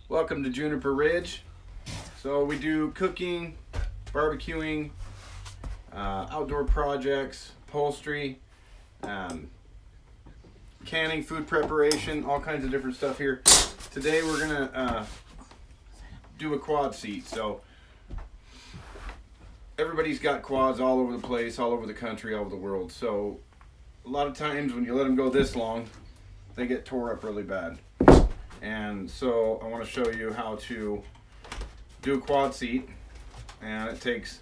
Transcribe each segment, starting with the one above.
Welcome to Juniper Ridge. So we do cooking, barbecuing, outdoor projects, upholstery, canning, food preparation, all kinds of different stuff here. Today we're gonna do a quad seat. So everybody's got quads all over the place, all over the country, all over the world. So a lot of times when you let them go this long, they get tore up really bad. And so I want to show you how to do a quad seat, and it takes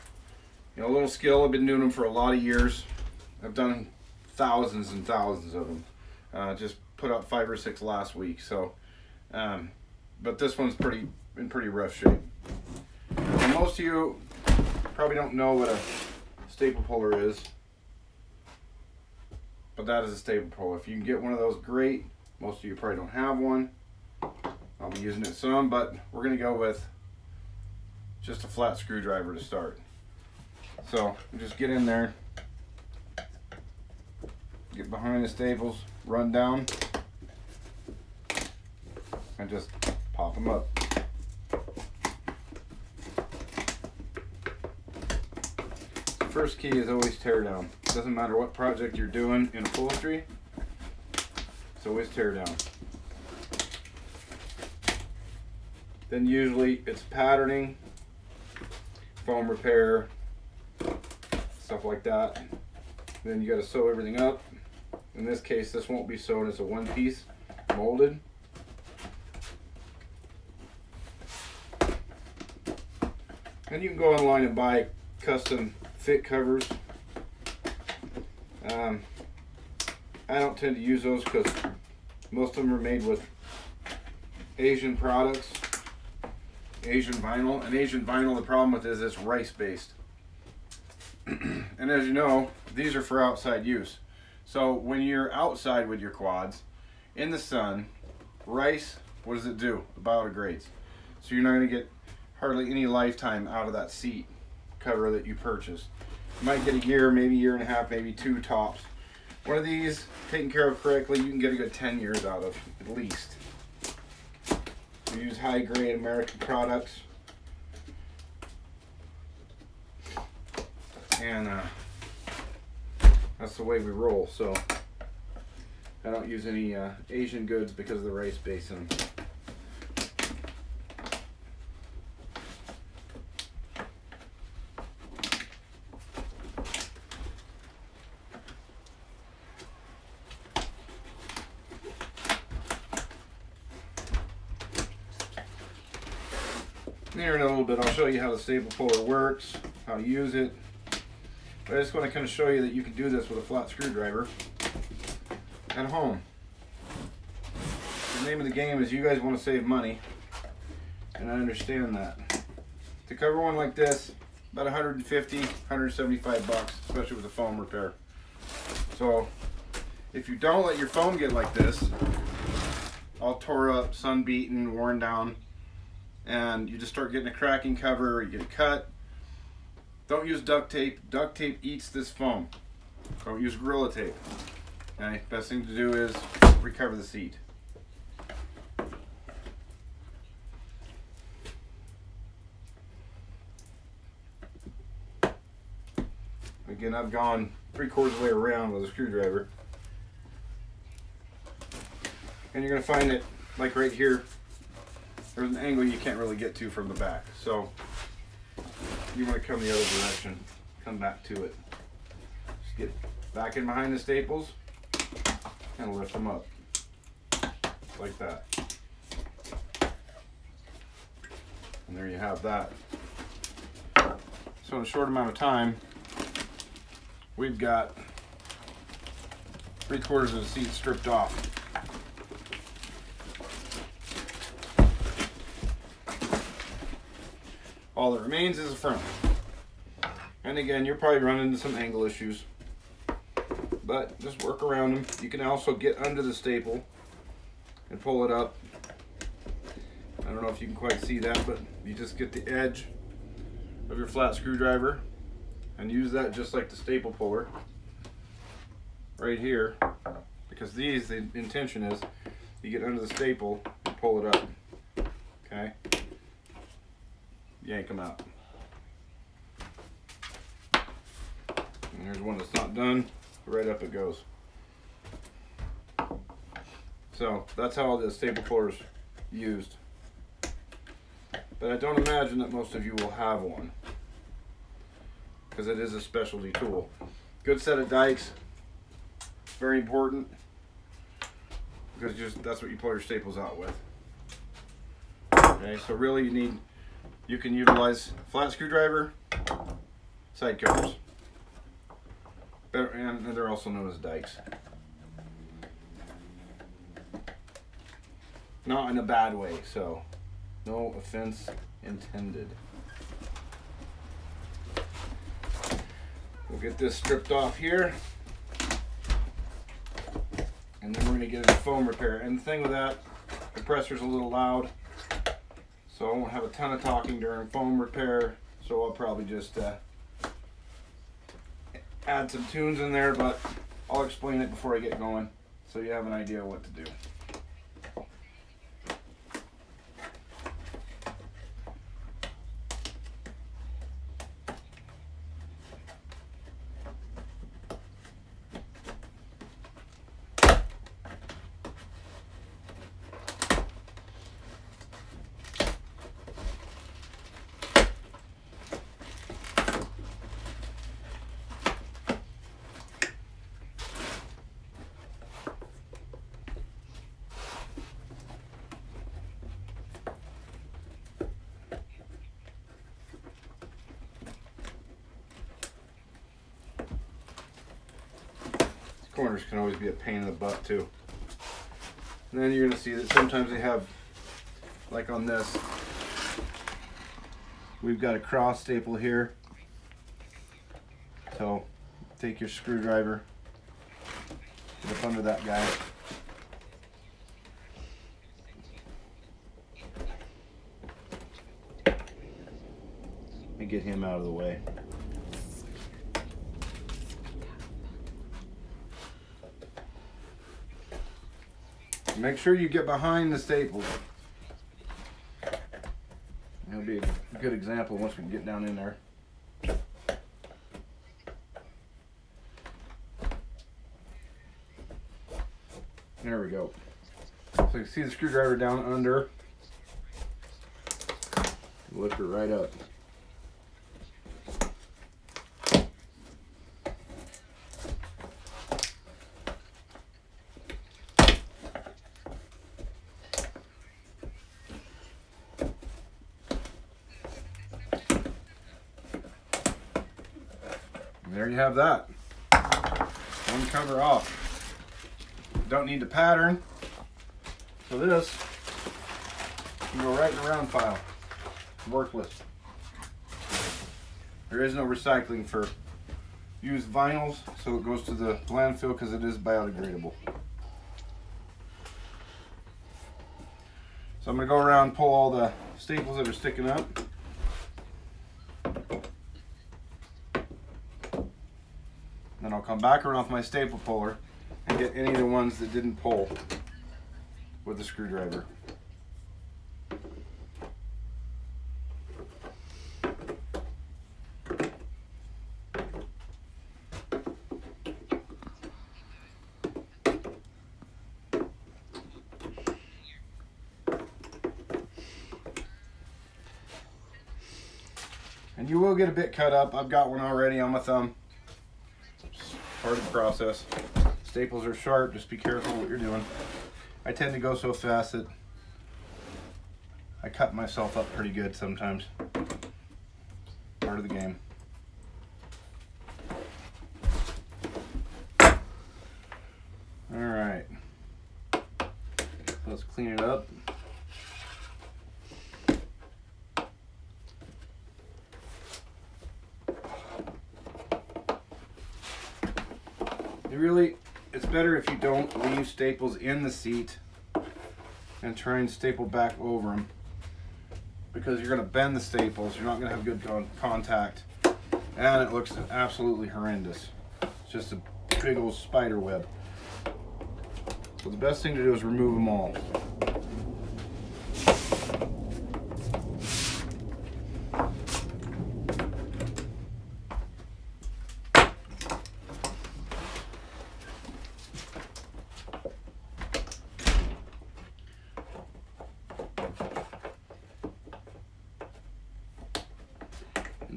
a little skill. I've been doing them for a lot of years. I've done thousands and thousands of them. Just put out 5 or 6 last week. So, but this one's in pretty rough shape. And most of you probably don't know what a staple puller is, but that is a staple puller. If you can get one of those, great. Most of you probably don't have one. I'll be using it some, but we're going to go with just a flat screwdriver to start. So just get in there, get behind the staples, run down, and just pop them up. The first key is always tear down. Doesn't matter what project you're doing in upholstery, it's always tear down. Then usually it's patterning, foam repair, stuff like that. Then you got to sew everything up. In this case, this won't be sewn, it's a one piece molded. And you can go online and buy custom fit covers. I don't tend to use those because most of them are made with Asian products. Asian vinyl. And Asian vinyl, the problem with it is it's rice based. And as you know, these are for outside use. So when you're outside with your quads in the sun, rice, what does it do? It biodegrades. So you're not going to get hardly any lifetime out of that seat cover that you purchased. You might get a year, maybe a year and a half, maybe 2 tops. One of these, taken care of correctly, you can get a good 10 years out of, at least. We use high grade American products, and that's the way we roll. So I don't use any Asian goods because of the rice base in them. Here in a little bit I'll show you how the staple puller works, how to use it. But I just want to kind of show you that you can do this with a flat screwdriver at home. The name of the game is you guys want to save money, and I understand that. To cover one like this, about 150, 175 bucks, especially with the foam repair. So if you don't let your foam get like this, all tore up, sun beaten, worn down, and you just start getting a cracking cover, or you get a cut, don't use duct tape. Duct tape eats this foam. Don't use Gorilla Tape. Okay, best thing to do is recover the seat. Again, I've gone 3/4 of the way around with a screwdriver. And you're going to find it, like right here, there's an angle you can't really get to from the back. So you want to come the other direction, come back to it. Just get back in behind the staples and lift them up like that. And there you have that. So in a short amount of time, we've got 3/4 of the seat stripped off. All that remains is the front. And again, you're probably running into some angle issues, but just work around them. You can also get under the staple and pull it up. I don't know if you can quite see that, but you just get the edge of your flat screwdriver and use that just like the staple puller right here, because these, the intention is you get under the staple and pull it up. Okay. Okay? Yank them out. And here's one that's not done. Right up it goes. So that's how the staple puller is used. But I don't imagine that most of you will have one, because it is a specialty tool. Good set of dikes, very important, because that's what you pull your staples out with. Okay, so really you can utilize flat screwdriver, side cutters, and they're also known as dikes. Not in a bad way, so no offense intended. We'll get this stripped off here, and then we're going to get into foam repair. And the thing with that, the compressor's a little loud, so I won't have a ton of talking during foam repair, so I'll probably just add some tunes in there, but I'll explain it before I get going so you have an idea of what to do. Corners can always be a pain in the butt too. And then you're going to see that sometimes they have, like on this, we've got a cross staple here. So take your screwdriver, get up under that guy. And get him out of the way. Make sure you get behind the staples. That'll be a good example once we get down in there. There we go. So you can see the screwdriver down under. Lift it right up. There you have that. One cover off. Don't need the pattern. So this can go right in the round pile. Worthless. There is no recycling for used vinyls, so it goes to the landfill because it is biodegradable. So I'm going to go around and pull all the staples that are sticking up. Then I'll come back around with my staple puller and get any of the ones that didn't pull with the screwdriver. And you will get a bit cut up. I've got one already on my thumb. Part of the process. Staples are sharp, just be careful what you're doing. I tend to go so fast that I cut myself up pretty good sometimes. Part of the game. Alright. Let's clean it up. It's better if you don't leave staples in the seat and try and staple back over them, because you're going to bend the staples. You're not going to have good contact, and it looks absolutely horrendous. It's just a big old spider web. So the best thing to do is remove them all.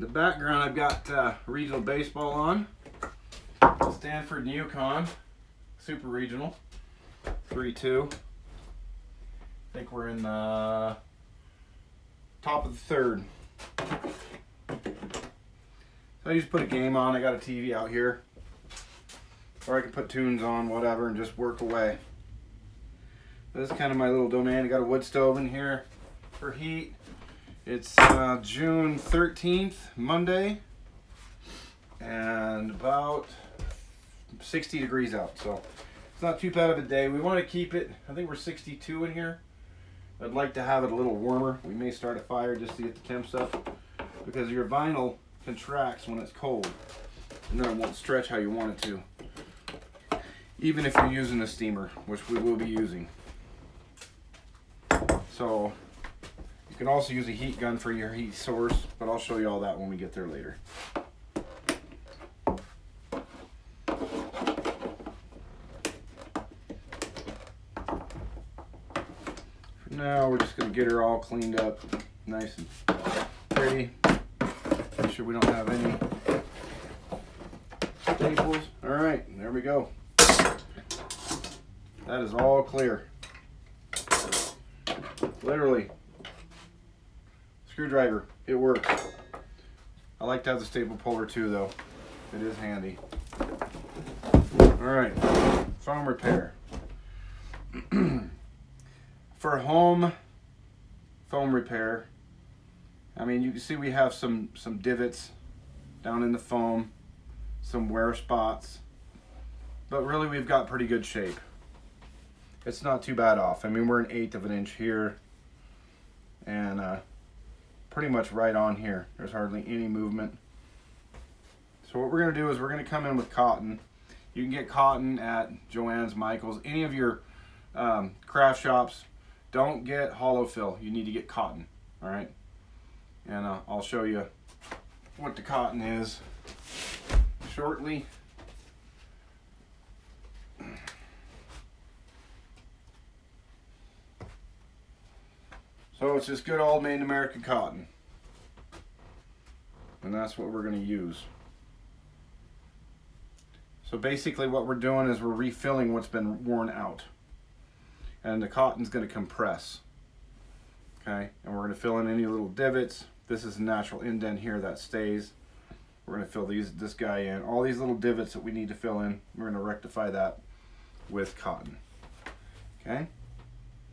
In the background, I've got regional baseball on. Stanford and Yukon, Super Regional, 3-2. I think we're in the top of the third. So I just put a game on. I got a TV out here. Or I can put tunes on, whatever, and just work away. This is kind of my little domain. I got a wood stove in here for heat. It's June 13th, Monday, and about 60 degrees out. So it's not too bad of a day. We want to keep it, I think we're 62 in here. I'd like to have it a little warmer. We may start a fire just to get the temps up, because your vinyl contracts when it's cold, and then it won't stretch how you want it to. Even if you're using a steamer, which we will be using. So you can also use a heat gun for your heat source, but I'll show you all that when we get there later. Now we're just going to get her all cleaned up, nice and pretty. Make sure we don't have any staples. All right, there we go. That is all clear. Literally. Screwdriver, it works. I like to have the staple puller too, though. It is handy. All right, foam repair. For home foam repair, I mean, you can see we have some divots down in the foam, some wear spots, but really we've got pretty good shape. It's not too bad off. I mean, we're 1/8 of an inch here, and pretty much right on here. There's hardly any movement. So what we're gonna do is we're gonna come in with cotton. You can get cotton at Joann's, Michael's, any of your craft shops. Don't get hollow fill. You need to get cotton, all right? And I'll show you what the cotton is shortly. So it's just good old made in America cotton. And that's what we're going to use. So basically what we're doing is we're refilling what's been worn out. And the cotton's going to compress. Okay, and we're going to fill in any little divots. This is a natural indent here that stays. We're going to fill this guy in. All these little divots that we need to fill in, we're going to rectify that with cotton. Okay,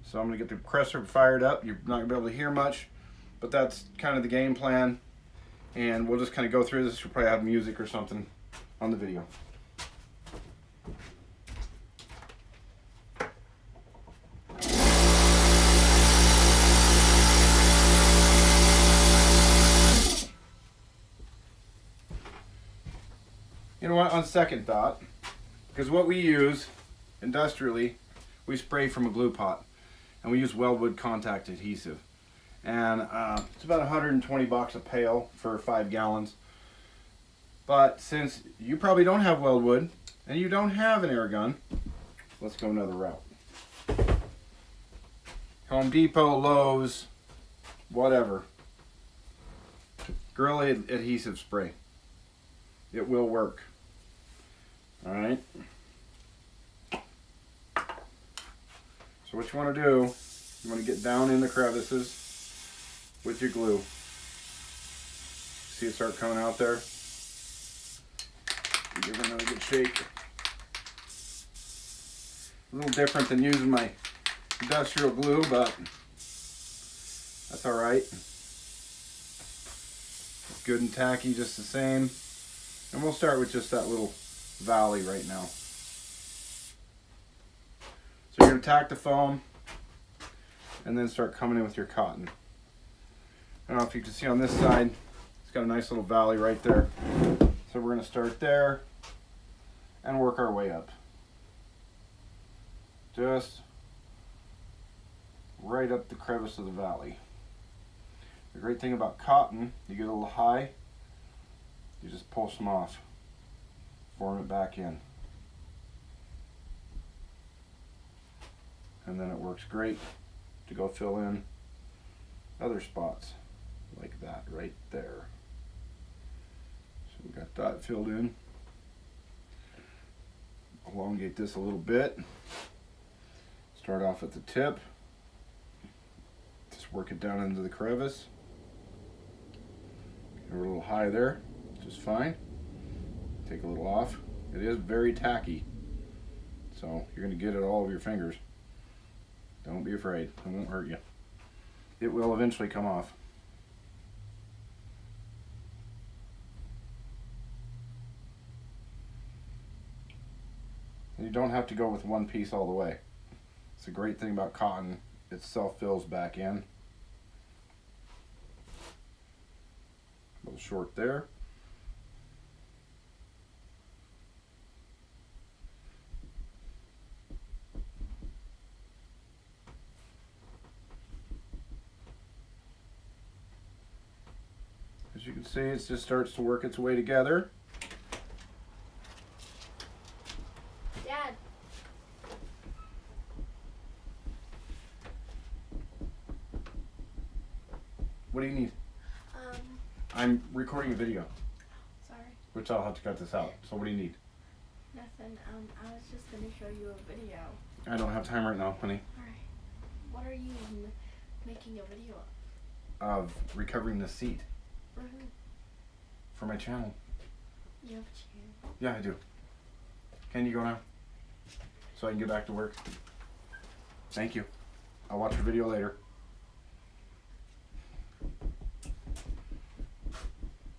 so I'm going to get the compressor fired up. You're not going to be able to hear much, but that's kind of the game plan. And we'll just kind of go through this. We'll probably have music or something on the video. You know what, on second thought, because what we use industrially, we spray from a glue pot, and we use Weldwood contact adhesive. And it's about 120 bucks a pail for 5 gallons. But since you probably don't have Weldwood, and you don't have an air gun, let's go another route. Home Depot, Lowe's, whatever. Gorilla adhesive spray. It will work. All right. So what you want to do, you want to get down in the crevices with your glue. See it start coming out there? Give it another good shake. A little different than using my industrial glue, but that's all right. It's good and tacky just the same. And we'll start with just that little valley right now. So you're going to tack the foam and then start coming in with your cotton. I don't know if you can see on this side, it's got a nice little valley right there. So we're going to start there and work our way up. Just right up the crevice of the valley. The great thing about cotton, you get a little high, you just pull some off, form it back in. And then it works great to go fill in other spots like that right there. Got that filled in. Elongate this a little bit. Start off at the tip. Just work it down into the crevice. We're a little high there, just fine. Take a little off. It is very tacky, so you're going to get it all over your fingers. Don't be afraid, it won't hurt you. It will eventually come off. You don't have to go with one piece all the way. It's a great thing about cotton, it self-fills back in. A little short there. As you can see, it just starts to work its way together. Dad. What do you need? I'm recording a video, Sorry. which I'll have to cut this out. So what do you need? Nothing. I was just gonna show you a video. I don't have time right now, honey. Alright. What are you making a video Of recovering the seat of? For who? for my channel. You have a channel. Yeah, I do. Can you go now? So I can get back to work. Thank you. I'll watch your video later.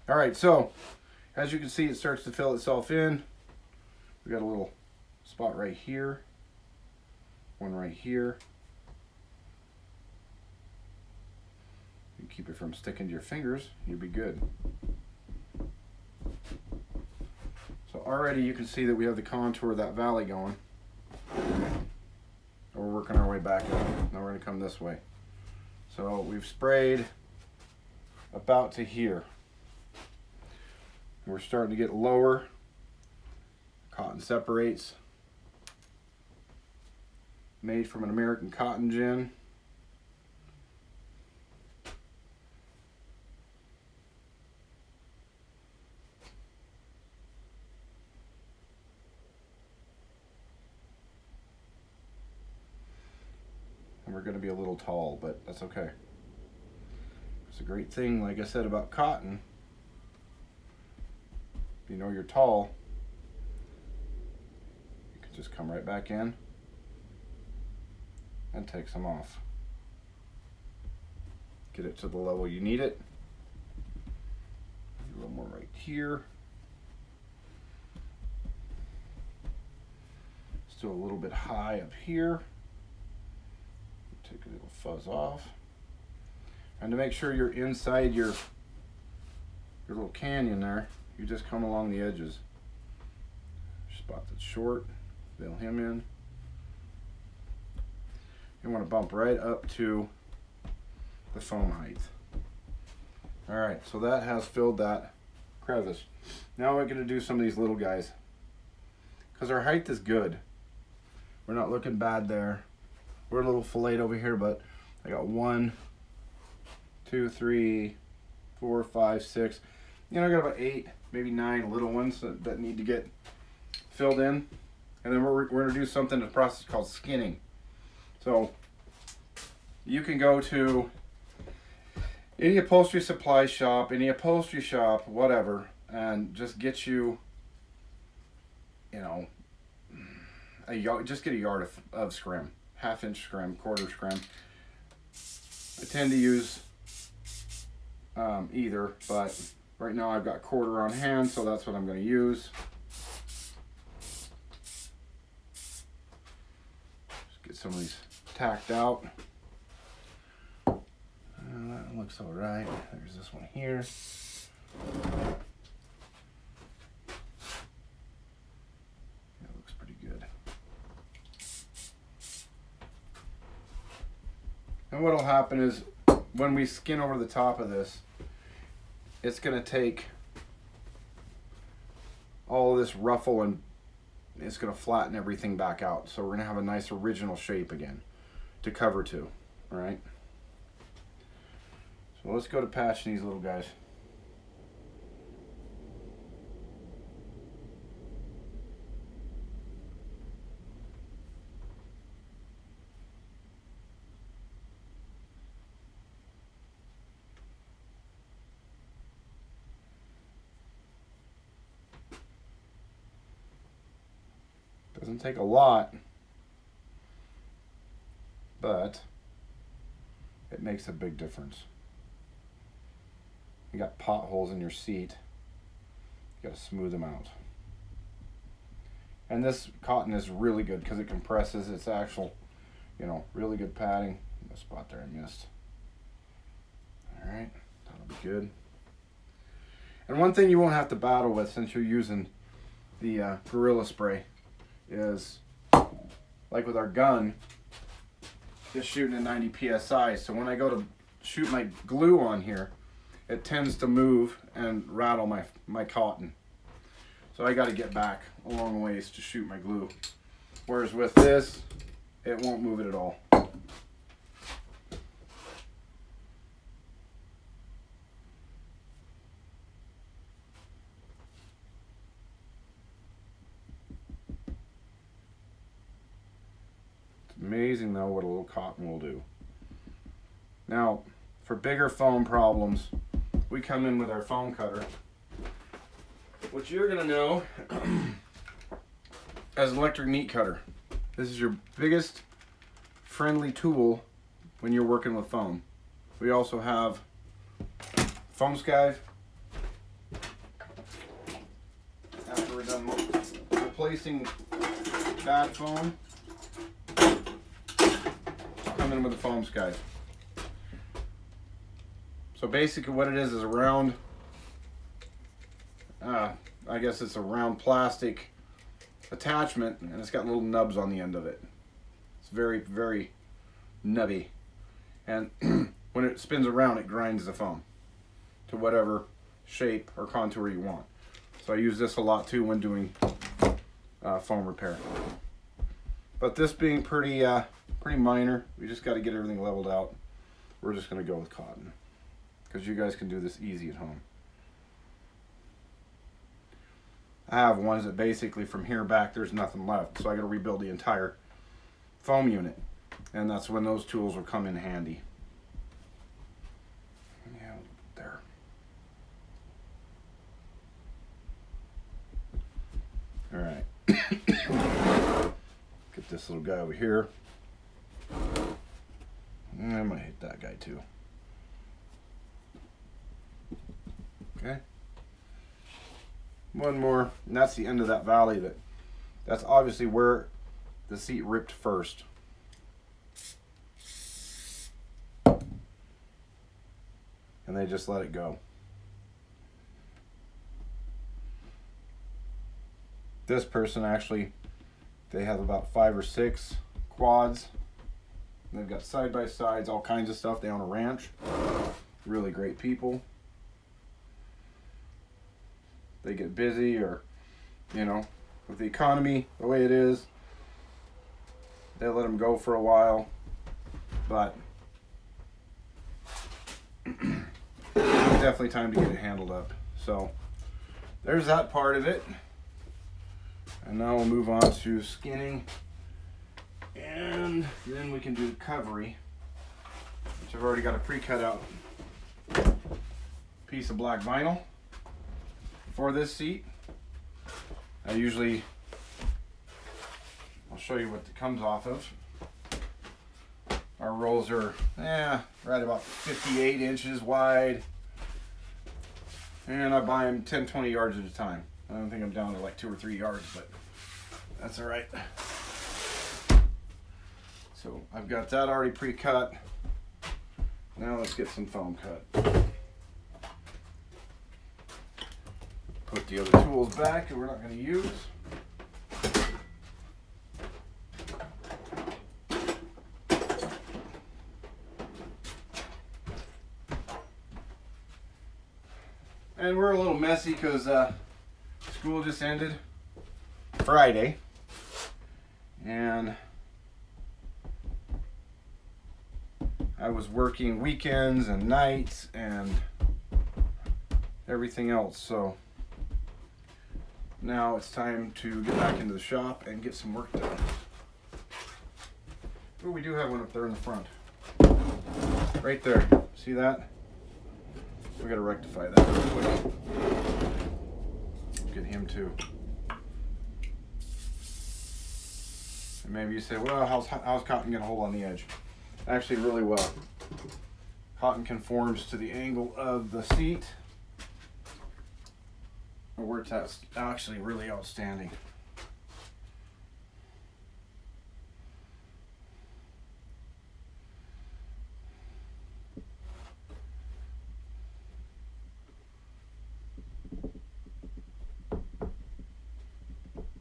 Alright, so as you can see, it starts to fill itself in. We got a little spot right here. One right here. You keep it from sticking to your fingers, you'll be good. So already you can see that we have the contour of that valley going. We're working our way back up. Now we're going to come this way. So we've sprayed about to here. We're starting to get lower. Cotton separates. Made from an American cotton gin. And we're going to be a little tall, but that's okay. It's a great thing, like I said, about cotton. If you know you're tall, you can just come right back in and take some off. Get it to the level you need it. A little more right here. Still a little bit high up here. Take a little fuzz off. And to make sure you're inside your little canyon there, you just come along the edges. Spot that's short, fill him in. You want to bump right up to the foam height. Alright, so that has filled that crevice. Now we're going to do some of these little guys. Because our height is good. We're not looking bad there. We're a little filleted over here, but I got 1, 2, 3, 4, 5, 6. You know, I got about 8, maybe 9 little ones that need to get filled in. And then we're going to do something in the process called skinning. So you can go to any upholstery supply shop, any upholstery shop, whatever, and just get you, you know, a yard, just get a yard of scrim. 1/2 inch scrim, 1/4 scrim. I tend to use either, but right now I've got 1/4 on hand, so that's what I'm going to use. Just get some of these tacked out. That looks all right. There's this one here. That looks pretty good. And what'll happen is when we skin over the top of this, it's going to take all of this ruffle and it's going to flatten everything back out. So we're going to have a nice original shape again to cover to. All right. So let's go to patching these little guys. Doesn't take a lot, but it makes a big difference. You got potholes in your seat, you got to smooth them out. And this cotton is really good because it compresses. It's actual, really good padding. The spot there I missed. All right, that'll be good. And one thing you won't have to battle with since you're using the Gorilla Spray is, like with our gun, just shooting at 90 psi. So when I go to shoot my glue on here, it tends to move and rattle my cotton. So I got to get back a long ways to shoot my glue. Whereas with this, it won't move it at all. It's amazing though what a little cotton will do. Now, for bigger foam problems, we come in with our foam cutter. What you're gonna know as an electric meat cutter. This is your biggest friendly tool when you're working with foam. We also have foam skive. After we're done replacing bad foam, come in with a foam skive. So basically what it is a round, I guess it's a round plastic attachment, and it's got little nubs on the end of it. It's very, very nubby. And when it spins around, it grinds the foam to whatever shape or contour you want. So I use this a lot too when doing foam repair. But this being pretty minor, we just got to get everything leveled out. We're just going to go with cotton, because you guys can do this easy at home. I have ones that basically from here back there's nothing left, so I got to rebuild the entire foam unit, and that's when those tools will come in handy. Yeah, there. All right. Get this little guy over here. I might hit that guy too. Okay. One more, and that's the end of that valley. That's obviously where the seat ripped first. And they just let it go. This person actually, they have about 5 or 6 quads. They've got side-by-sides, all kinds of stuff. They own a ranch. Really great people. They get busy, or, with the economy the way it is, they let them go for a while. But it's definitely time to get it handled up. So there's that part of it. And now we'll move on to skinning. And then we can do the covery, which I've already got a pre-cut out piece of black vinyl for this seat. I'll show you what it comes off of. Our rolls are right about 58 inches wide, and I buy them 10-20 yards at a time. I don't think I'm down to like 2 or 3 yards, but that's all right. So I've got that already pre-cut. Now let's get some foam cut. Put the other tools back that we're not going to use. And we're a little messy because school just ended Friday. And I was working weekends and nights and everything else. So now it's time to get back into the shop and get some work done. Oh, we do have one up there in the front. Right there. See that? We gotta rectify that real quick. Get him too. And maybe you say, well, how's cotton gonna hold on the edge? Actually, really well. Cotton conforms to the angle of the seat. Where it's actually really outstanding.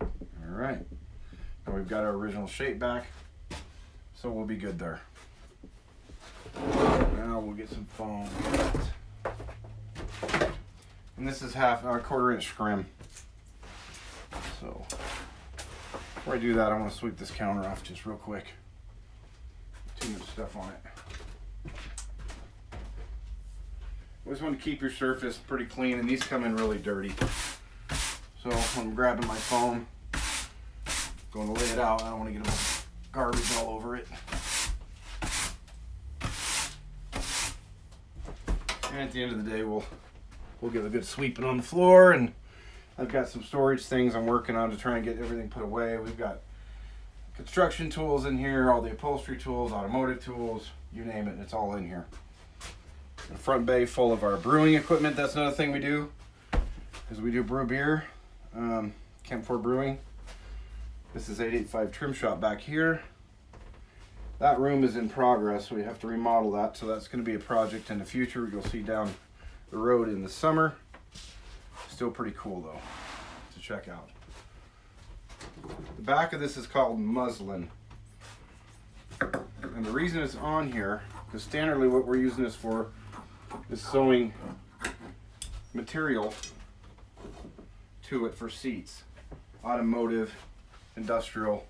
All right. Now we've got our original shape back, so we'll be good there. Now we'll get some foam. And this is a quarter inch scrim. So before I do that, I want to sweep this counter off just real quick. Too much stuff on it. Always want to keep your surface pretty clean, and these come in really dirty. So when I'm grabbing my foam, going to lay it out, I don't want to get garbage all over it. And at the end of the day, we'll give a good sweeping on the floor, and I've got some storage things I'm working on to try and get everything put away. We've got construction tools in here, all the upholstery tools, automotive tools, you name it, it's all in here. The front bay full of our brewing equipment. That's another thing we do, is we do brew beer, Camp 4 Brewing. This is 885 Trim Shop back here. That room is in progress, so we have to remodel that, so that's going to be a project in the future. You'll see down the road in the summer. Still pretty cool though to check out. The back of this is called muslin, and the reason it's on here, because standardly what we're using this for is sewing material to it for seats, automotive, industrial,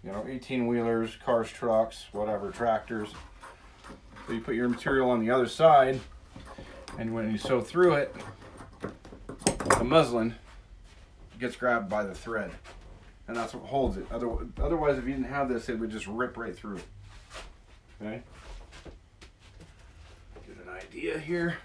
18-wheelers, cars, trucks, whatever, tractors. So you put your material on the other side, and when you sew through it, the muslin gets grabbed by the thread, and that's what holds it. Otherwise, if you didn't have this, it would just rip right through. Okay? Get an idea here.